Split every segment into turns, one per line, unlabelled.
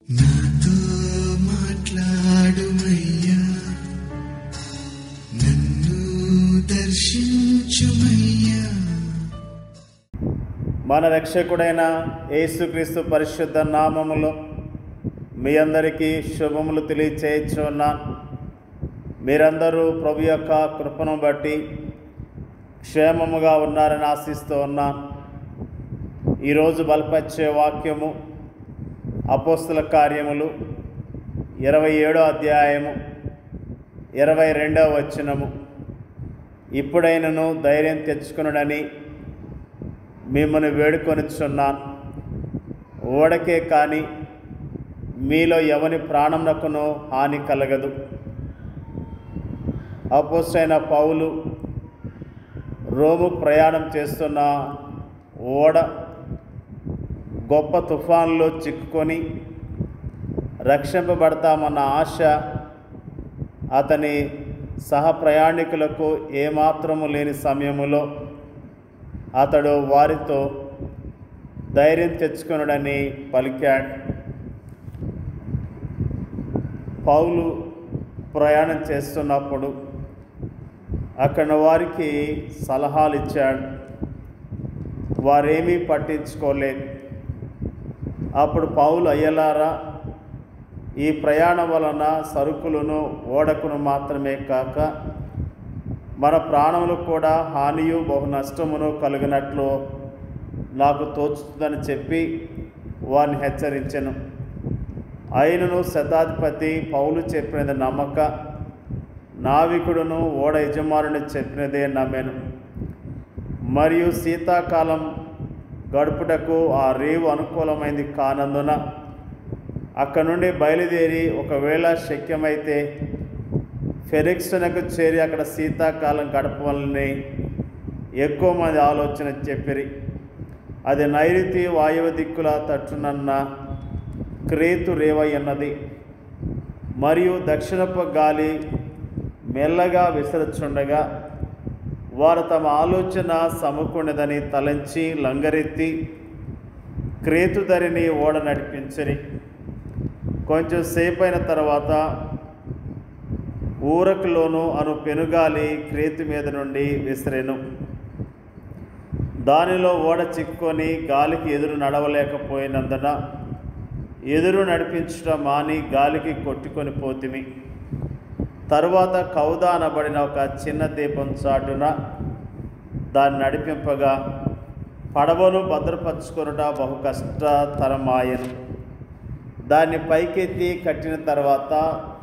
నాతో మాట్లాడుమయ్యా, నన్ను దర్శించుమయ్యా.
మన రక్షకుడైన యేసుక్రీస్తు పరిశుద్ధ నామములో మీ అందరికీ శుభములు తెలియచేయుచున్నాను. మీరందరూ ప్రభు యొక్క కృపను బట్టి క్షేమముగా ఉన్నారని ఆశిస్తూ ఉన్నాను. ఈరోజు బలపరిచే వాక్యము అపోస్తల కార్యములు 27వ అధ్యాయము 22వ వచనము. ఇప్పుడైనను ధైర్యం తెచ్చుకొనుడని మిమ్మల్ని వేడుకొనిచున్నాను. ఓడకే కానీ మీలో ఎవని ప్రాణమునకును హాని కలగదు. అపోస్తలుడైన పౌలు రోము ప్రయాణం చేస్తున్న ఓడ గొప్ప తుఫాన్లో చిక్కుకొని రక్షింపబడతామన్న ఆశ అతని సహప్రయాణికులకు ఏమాత్రము లేని సమయములో అతడు వారితో ధైర్యం తెచ్చుకొనుడని పలికాడు. పౌలు ప్రయాణం చేస్తున్నప్పుడు అక్కడ వారికి సలహాలు ఇచ్చాడు. వారేమీ పట్టించుకోలేదు. అప్పుడు పౌలు, అయ్యలారా, ఈ ప్రయాణం వలన సరుకులను ఓడకును మాత్రమే కాక మన ప్రాణములకు కూడా హానియు బహు నష్టమును కలిగినట్లు నాకు తోచుతుందని చెప్పి వారిని హెచ్చరించెను. అయినను శతాధిపతి పౌలు చెప్పినది నమ్మక, నావికుడును ఓడ యజమానుని చెప్పినదే నమ్మెను. మరియు శీతాకాలం గడుపుటకు ఆ రేవు అనుకూలమైంది కానందున అక్కడి నుండి బయలుదేరి ఒకవేళ శక్యమైతే ఫెనిక్సునకు చేరి అక్కడ శీతాకాలం గడపవలని ఎక్కువ మంది ఆలోచన చెప్పిరి. అది నైరుతి వాయువ దిక్కుల తట్టునన్న క్రేతు రేవై ఉన్నది. మరియు దక్షిణపు గాలి మెల్లగా విసరుచుండగా వారు తమ ఆలోచన సమకూడదని తలంచి లంగరెత్తి క్రేతు ధరిని ఓడ నడిపించరి. కొంచెం సేపు అయిన తర్వాత ఊరకులోను అను పెనుగాలి క్రేతు మీద నుండి విసిరెను. దానిలో ఓడ చిక్కుకొని గాలికి ఎదురు నడవలేకపోయినందున ఎదురు నడిపించడం మాని గాలికి కొట్టుకొని పోతిమి. తరువాత కౌదా అనబడిన ఒక చిన్న దీపం చాటున దాన్ని నడిపింపగా పడవను భద్రపరుచుకొనుట బహు కష్టతరమాయను. దాన్ని పైకెత్తి కట్టిన తర్వాత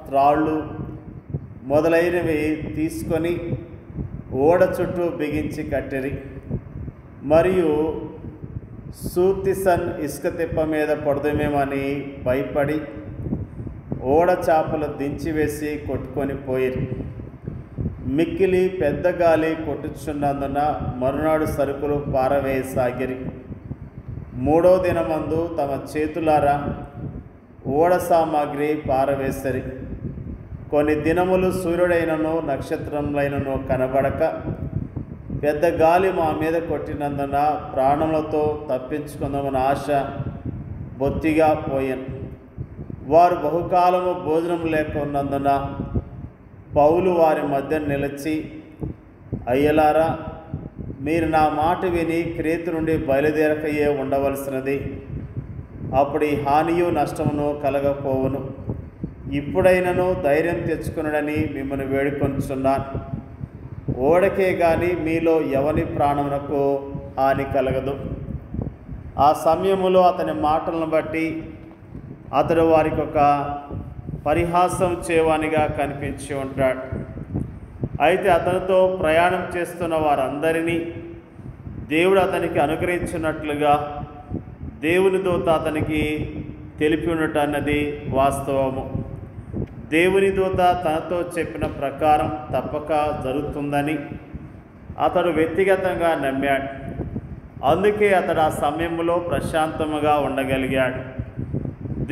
త్రాళ్ళు మొదలైనవి తీసుకొని ఓడ చుట్టూ బిగించి కట్టిరి. మరియు సూర్తిసన్ ఇసుక తిప్ప మీద పడదేమేమని భయపడి ఓడ చేపలు దించివేసి కొట్టుకొని పోయిరి. మిక్కిలి పెద్ద గాలి కొట్టుచున్నందున మరునాడు సరుకులు పారవేయసాగిరి. 3వ దినమందు తమ చేతులారా ఓడ సామాగ్రి పారవేసరి. కొన్ని దినములు సూర్యుడైనను నక్షత్రములైనను కనబడక పెద్ద గాలి మా మీద కొట్టినందున ప్రాణములతో తప్పించుకుందామన్న ఆశ బొత్తిగా పోయాను. వారు బహుకాలము భోజనం లేకున్నందున పౌలు వారి మధ్య నిలిచి, అయ్యలారా, మీరు నా మాట విని క్రేతు నుండి బయలుదేరకయే ఉండవలసినది. అప్పుడు ఈ హానియు నష్టమును కలగపోవును. ఇప్పుడైనను ధైర్యం తెచ్చుకునడని మిమ్మల్ని వేడుకొంచున్నాను. ఓడకే గాని మీలో ఎవని ప్రాణమునకు హాని కలగదు. ఆ సమయములో అతని మాటలను బట్టి అతడు వారికి ఒక పరిహాసం చేయవానిగా కనిపించి ఉంటాడు. అయితే అతనితో ప్రయాణం చేస్తున్న వారందరినీ దేవుడు అతనికి అనుగ్రహించినట్లుగా దేవుని దూత అతనికి తెలిపి ఉండటం అన్నది వాస్తవము. దేవుని దూత తనతో చెప్పిన ప్రకారం తప్పక జరుగుతుందని అతడు వ్యక్తిగతంగా నమ్మాడు. అందుకే అతడు ఆ సమయంలో ప్రశాంతముగా ఉండగలిగాడు.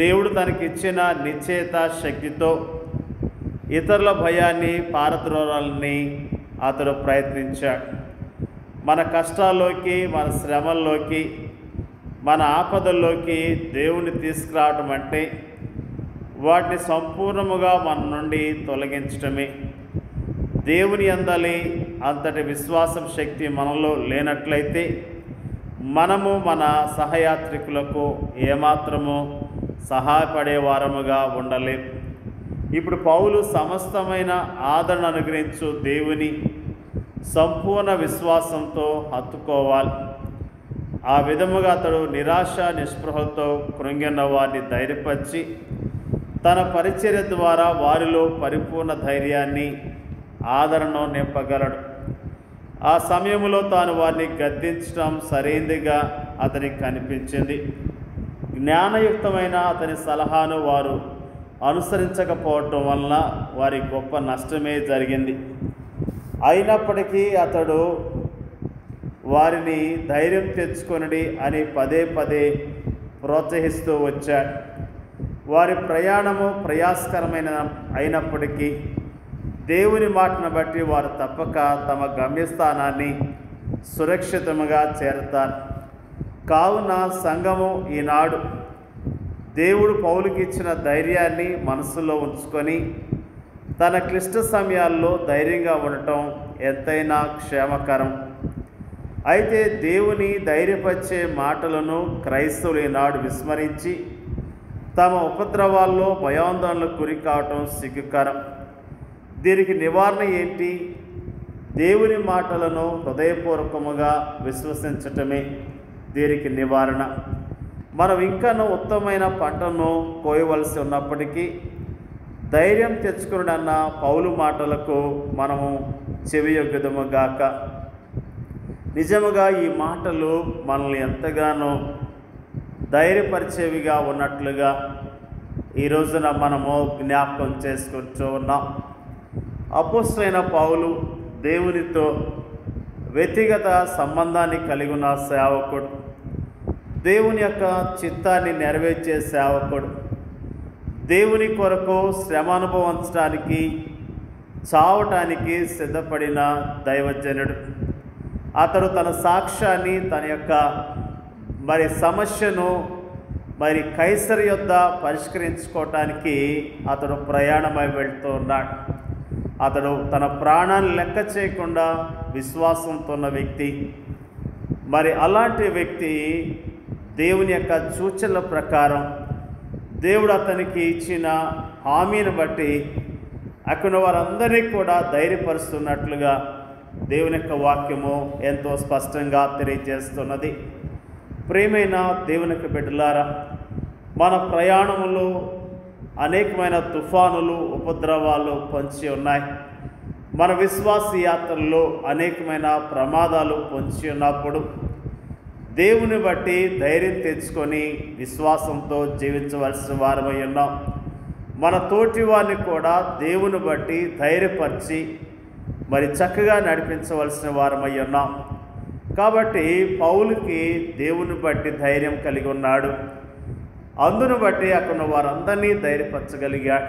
దేవుడు తనకిచ్చిన నిశ్చయిత శక్తితో ఇతరుల భయాన్ని పారద్రోలాలని అతడు ప్రయత్నించాడు. మన కష్టాల్లోకి, మన శ్రమల్లోకి మన ఆపదల్లోకి దేవుని తీసుకురావటం అంటే వాటిని సంపూర్ణముగా మన నుండి తొలగించటమే. దేవుని యందలి అంతటి విశ్వాసం శక్తి మనలో లేనట్లయితే మనము మన సహయాత్రికులకు ఏమాత్రము సహాయపడే వారముగా ఉండలేం. ఇప్పుడు పౌలు సమస్తమైన ఆదరణ అనుగ్రహించు దేవుని సంపూర్ణ విశ్వాసంతో హత్తుకోవాలి. ఆ విధముగా అతడు నిరాశ నిస్పృహలతో కృంగిన వారిని ధైర్యపరిచి తన పరిచర్య ద్వారా వారిలో పరిపూర్ణ ధైర్యాన్ని ఆదరణను నింపగలడు. ఆ సమయంలో తాను వారిని గద్దించడం సరైనదిగా అతనికి కనిపించింది. జ్ఞానయుక్తమైన అతని సలహాను వారు అనుసరించకపోవటం వలన వారి గొప్ప నష్టమే జరిగింది. అయినప్పటికీ అతడు వారిని ధైర్యం తెచ్చుకొనడి అని పదే పదే ప్రోత్సహిస్తూ వచ్చాడు. వారి ప్రయాణము ప్రయాసకరమైన అయినప్పటికీ దేవుని మాటను బట్టి వారు తప్పక తమ గమ్యస్థానాన్ని సురక్షితముగా చేరతారు. కావున సంఘము ఈనాడు దేవుడు పౌలుకి ఇచ్చిన ధైర్యాన్ని మనసులో ఉంచుకొని తన క్లిష్ట సమయాల్లో ధైర్యంగా ఉండటం ఎంతైనా క్షేమకరం. అయితే దేవుని ధైర్యపరిచే మాటలను క్రైస్తవులు ఈనాడు విస్మరించి తమ ఉపద్రవాల్లో భయాందోళనలకు గురి కావటం సిగ్గుకరం. దీనికి నివారణ ఏంటి? దేవుని మాటలను హృదయపూర్వకముగా విశ్వసించటమే దీనికి నివారణ. మనం ఇంకనూ ఉత్తమమైన పంటను కోయవలసి ఉన్నప్పటికీ ధైర్యం తెచ్చుకున్నదన్న పౌలు మాటలకు మనము చెవియొగ్గుదముగాక. నిజముగా ఈ మాటలు మనల్ని ఎంతగానో ధైర్యపరిచేవిగా ఉన్నట్లుగా ఈ రోజున మనము జ్ఞాపకం చేసుకుంటూ ఉన్నాం. అపోస్తలుడైన పౌలు దేవునితో వ్యక్తిగత సంబంధాన్ని కలిగి ఉన్న సేవకుడు, దేవుని యొక్క చిత్తాన్ని నెరవేర్చే సేవకుడు, దేవుని కొరకు శ్రమ అనుభవించడానికి చావటానికి సిద్ధపడిన దైవజనుడు. అతడు తన సాక్ష్యాన్ని తన యొక్క సమస్యను కైసరు యొద్ద పరిష్కరించుకోవటానికి అతడు ప్రయాణమై వెళ్తూ ఉన్నాడు. అతడు తన ప్రాణాన్ని లెక్క చేయకుండా విశ్వాసంతో ఉన్న వ్యక్తి. అలాంటి వ్యక్తి దేవుని యొక్క సూచనల ప్రకారం దేవుడు అతనికి ఇచ్చిన హామీని బట్టి అక్కడ వారందరినీ కూడా ధైర్యపరుస్తున్నట్లుగా దేవుని యొక్క వాక్యము ఎంతో స్పష్టంగా తెలియజేస్తున్నది. ప్రియమైన దేవుని యొక్క బిడ్డలారా, మన ప్రయాణంలో అనేకమైన తుఫానులు ఉపద్రవాలు పొంచి ఉన్నాయి. మన విశ్వాస యాత్రల్లో అనేకమైన ప్రమాదాలు పొంచి ఉన్నప్పుడు దేవుని బట్టి ధైర్యం తెచ్చుకొని విశ్వాసంతో జీవించవలసిన వారమై ఉన్నాం. మన తోటి వారిని కూడా దేవుని బట్టి ధైర్యపరిచి చక్కగా నడిపించవలసిన వారమై ఉన్నాం. కాబట్టి పౌలుకి దేవుని బట్టి ధైర్యం కలిగి ఉన్నాడు. అందును బట్టి అక్కడ వారందరినీ ధైర్యపరచగలిగాడు.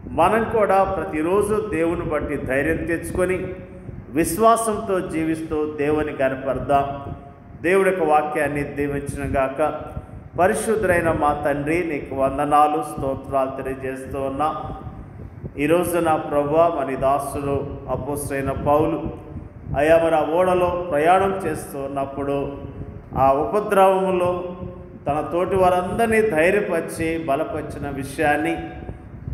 మనం కూడా ప్రతిరోజు దేవుని బట్టి ధైర్యం తెచ్చుకొని విశ్వాసంతో జీవిస్తూ దేవుని కనపడదాం. దేవుడి యొక్క వాక్యాన్ని దీవించిన గాక. పరిశుద్ధుడైన మా తండ్రి, నీకు వందనాలు స్తోత్రాలు తెలియజేస్తూ ఉన్నా. ఈరోజు నా ప్రభువా, మన దాసుడు అపోస్తలుడైన పౌలు అయా ఆ ఓడలో ప్రయాణం చేస్తూ ఉన్నప్పుడు ఆ ఉపద్రవములో తన తోటి వారందరినీ ధైర్యపరిచి బలపరిచిన విషయాన్ని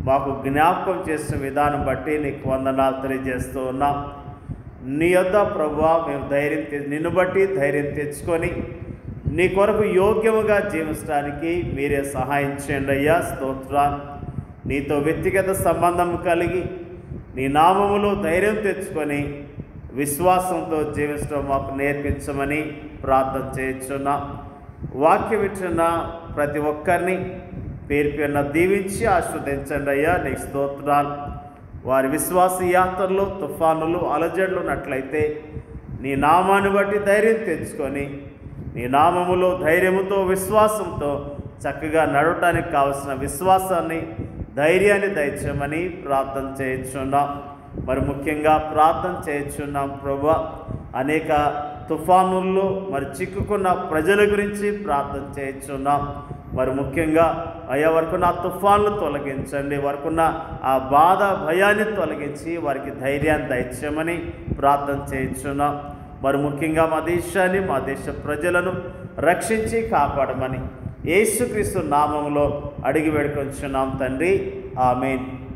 మాకు జ్ఞాపకం చేసిన విధానం బట్టి నీకు వందనాలు తెలియజేస్తూ ఉన్నాం. నీ యొద్ద ప్రభువా మేము నిన్ను బట్టి ధైర్యం తెచ్చుకొని నీ కొరకు యోగ్యముగా జీవించడానికి మీరే సహాయం చేయండి అయ్యా. స్తోత్రాలు. నీతో వ్యక్తిగత సంబంధం కలిగి నీ నామములో ధైర్యం తెచ్చుకొని విశ్వాసంతో జీవించడం మాకు నేర్పించమని ప్రార్థన చేయించున్నా. వాక్యం ఇచ్చిన ప్రతి ఒక్కరిని పేరు పేరున దీవించి ఆశీర్వదించండి అయ్యా. నీకు స్తోత్రాలు. వారి విశ్వాస యాత్రలో తుఫానులు అలజడులు ఉన్నట్లయితే నీ నామాన్ని బట్టి ధైర్యం తెచ్చుకొని నీ నామములో ధైర్యముతో విశ్వాసంతో చక్కగా నడవటానికి కావలసిన విశ్వాసాన్ని ధైర్యాన్ని దయచేయమని ప్రార్థన చేయించున్నాం. ముఖ్యంగా ప్రార్థన చేయించున్నాం ప్రభువా, అనేక తుఫానుల్లో మరి చిక్కుకున్న ప్రజల గురించి ప్రార్థన చేయించున్నాం. మరి ముఖ్యంగా అయ్యా వరకున్న ఆ తుఫాన్లు తొలగించండి, వరకున్న ఆ బాధ భయాన్ని తొలగించి వారికి ధైర్యాన్ని దయచేయమని ప్రార్థన చేయించున్నాం. మరి ముఖ్యంగా మా దేశాన్ని, మా దేశ ప్రజలను రక్షించి కాపాడమని యేసుక్రీస్తు నామములో అడిగి వేడుకొంచున్నాం తండ్రి. ఆమేన్.